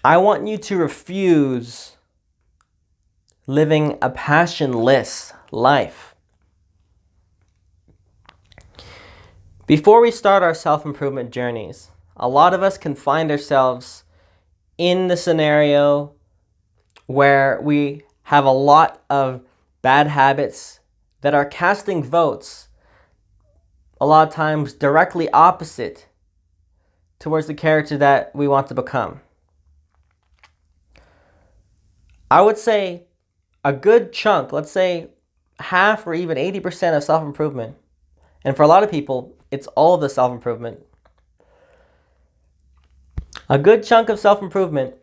I want you to refuse living a passionless life. Before we start our self-improvement journeys, a lot of us can find ourselves in the scenario where we have a lot of bad habits that are casting votes a lot of times directly opposite towards the character that we want to become. I would say a good chunk, let's say half or even 80% of self-improvement, and for a lot of people, it's all of the self-improvement. A good chunk of self-improvement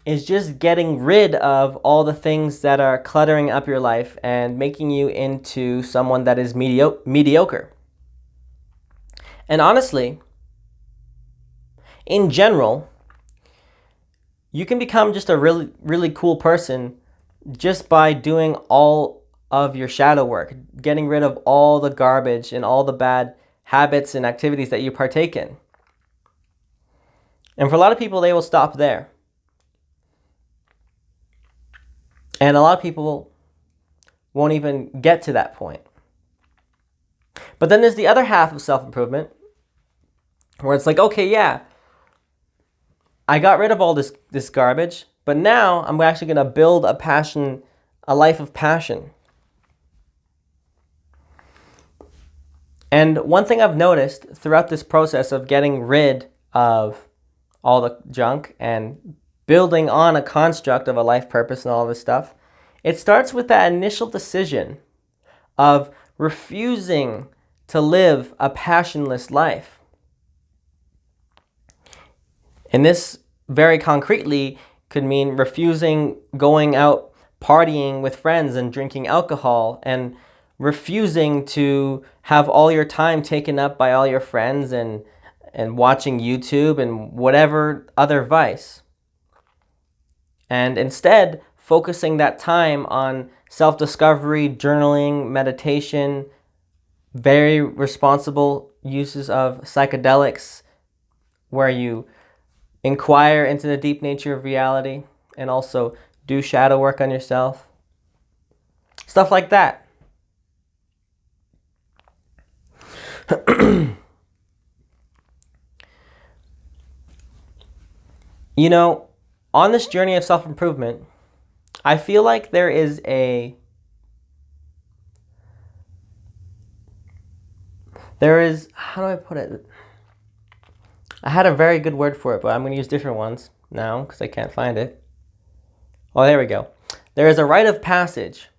is just getting rid of all the things that are cluttering up your life and making you into someone that is mediocre. And honestly, in general, you can become just a really, really cool person just by doing all of your shadow work, getting rid of all the garbage and all the bad habits and activities that you partake in. And for a lot of people, they will stop there. And a lot of people won't even get to that point. But then there's the other half of self-improvement where it's like, okay, yeah, I got rid of all this garbage, but now I'm actually going to build a life of passion. And one thing I've noticed throughout this process of getting rid of all the junk and building on a construct of a life purpose and all this stuff, it starts with that initial decision of refusing to live a passionless life. And this very concretely could mean refusing going out partying with friends and drinking alcohol, and refusing to have all your time taken up by all your friends and watching YouTube and whatever other vice. And instead, focusing that time on self-discovery, journaling, meditation, very responsible uses of psychedelics, where you inquire into the deep nature of reality and also do shadow work on yourself. Stuff like that. You know, on this journey of self-improvement, I feel like there is how do I put it? I had a very good word for it, but I'm going to use different ones now because I can't find it. Oh, there we go. There is a rite of passage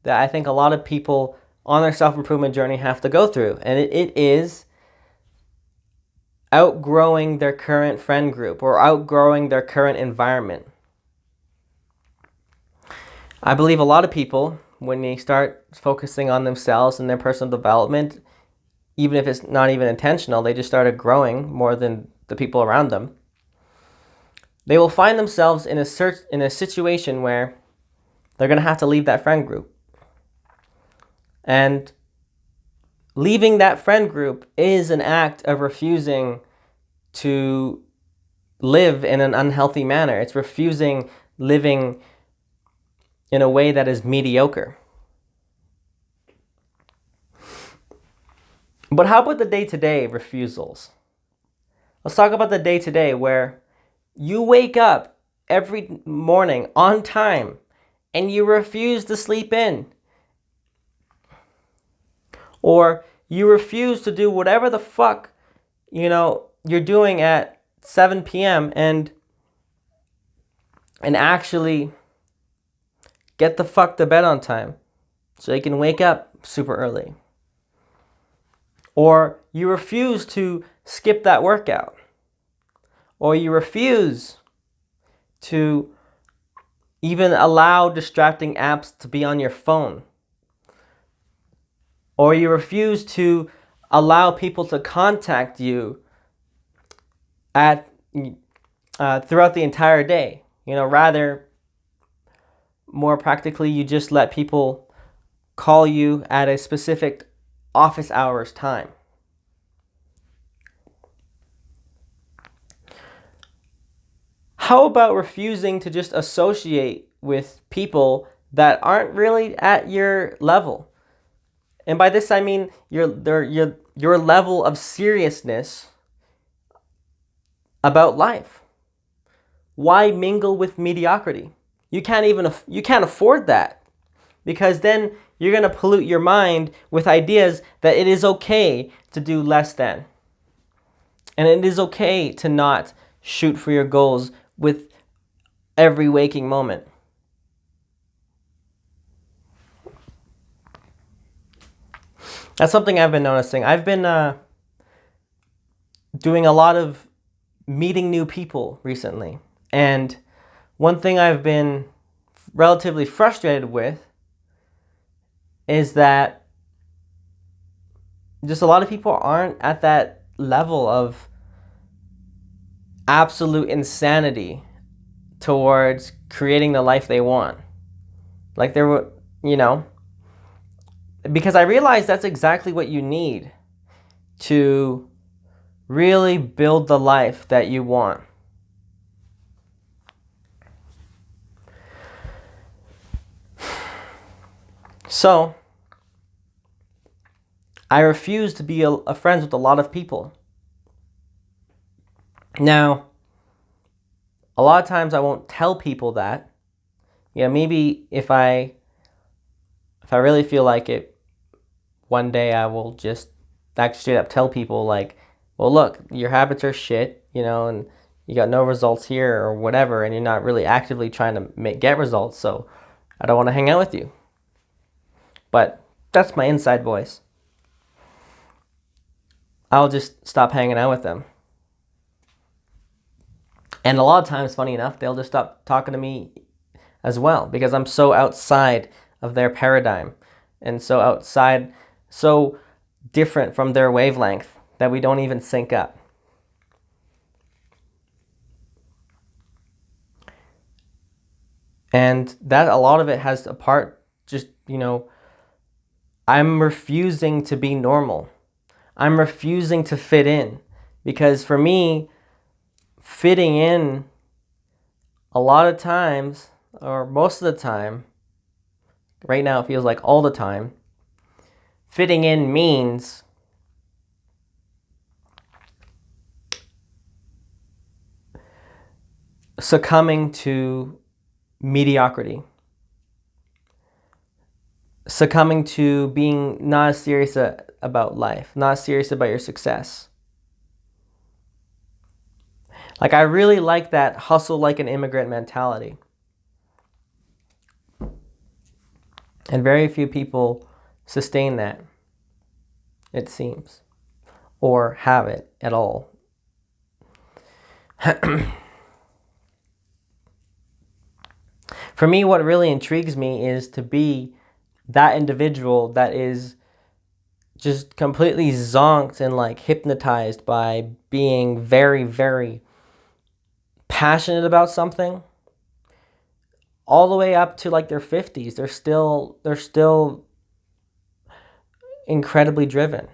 that I think a lot of people on their self-improvement journey have to go through, and it is outgrowing their current friend group or outgrowing their current environment. I believe a lot of people, when they start focusing on themselves and their personal development, even if it's not even intentional, they just started growing more than the people around them, they will find themselves in a situation where they're going to have to leave that friend group. And leaving that friend group is an act of refusing to live in an unhealthy manner. It's refusing living in a way that is mediocre. But how about the day-to-day refusals? Let's talk about the day-to-day where you wake up every morning on time and you refuse to sleep in. Or you refuse to do whatever the fuck, you're doing at 7 p.m. and actually get the fuck to bed on time so you can wake up super early. Or you refuse to skip that workout. Or you refuse to even allow distracting apps to be on your phone. Or you refuse to allow people to contact you throughout the entire day. Rather, more practically, you just let people call you at a specific office hours time. How about refusing to just associate with people that aren't really at your level? And by this I mean your level of seriousness about life. Why mingle with mediocrity? You can't afford that, because then you're going to pollute your mind with ideas that it is okay to do less than. And it is okay to not shoot for your goals with every waking moment. That's something I've been noticing. I've been doing a lot of meeting new people recently. And one thing I've been relatively frustrated with is that just a lot of people aren't at that level of absolute insanity towards creating the life they want. Like there were, because I realized that's exactly what you need to really build the life that you want. So, I refuse to be a friends with a lot of people. Now, a lot of times I won't tell people that. Maybe if I really feel like it, one day I will just actually straight up tell people like, well, look, your habits are shit, and you got no results here or whatever, and you're not really actively trying to get results, so I don't want to hang out with you. But that's my inside voice. I'll just stop hanging out with them. And a lot of times, funny enough, they'll just stop talking to me as well, because I'm so outside of their paradigm and so different from their wavelength that we don't even sync up. And that a lot of it has a part, just, I'm refusing to be normal. I'm refusing to fit in, because for me, fitting in a lot of times, or most of the time, right now it feels like all the time, fitting in means succumbing to mediocrity, succumbing to being not serious about life, not serious about your success. Like, I really like that hustle like an immigrant mentality. And very few people sustain that, it seems, or have it at all. For me, what really intrigues me is to be that individual that is just completely zonked and like hypnotized by being very, very passionate about something, all the way up to like their 50s. They're still incredibly driven.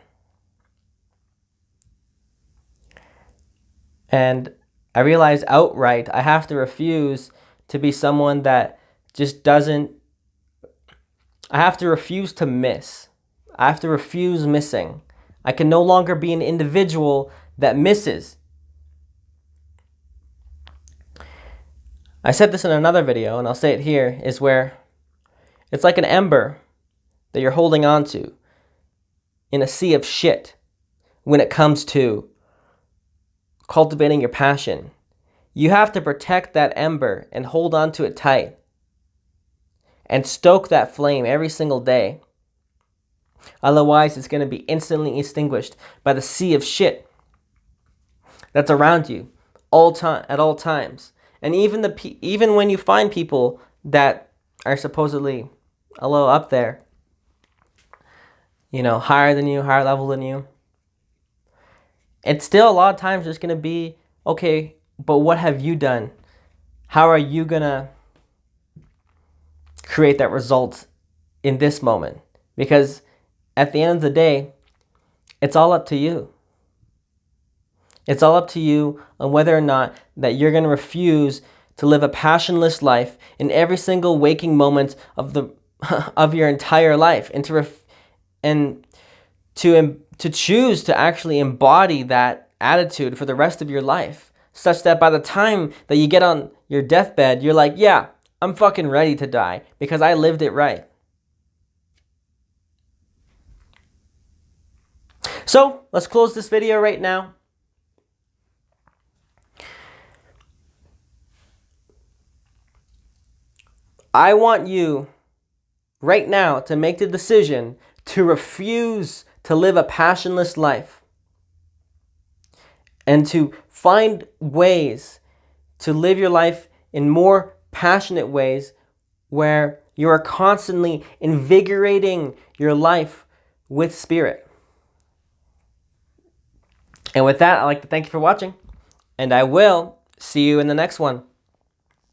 And I realize outright I have to refuse to be someone that just doesn't. I have to refuse to miss. I have to refuse missing. I can no longer be an individual that misses. I said this in another video, and I'll say it here, is where it's like an ember that you're holding on to in a sea of shit when it comes to cultivating your passion. You have to protect that ember and hold on to it tight and stoke that flame every single day. Otherwise, it's going to be instantly extinguished by the sea of shit that's around you at all times. And even when you find people that are supposedly a little up there, higher than you, higher level than you, it's still a lot of times just going to be, okay, but what have you done? How are you going to create that result in this moment? Because at the end of the day, it's all up to you. It's all up to you on whether or not that you're going to refuse to live a passionless life in every single waking moment of the of your entire life, and to choose to actually embody that attitude for the rest of your life, such that by the time that you get on your deathbed, you're like, yeah, I'm fucking ready to die because I lived it right. So let's close this video right now. I want you right now to make the decision to refuse to live a passionless life and to find ways to live your life in more passionate ways where you are constantly invigorating your life with spirit. And with that, I'd like to thank you for watching, and I will see you in the next one.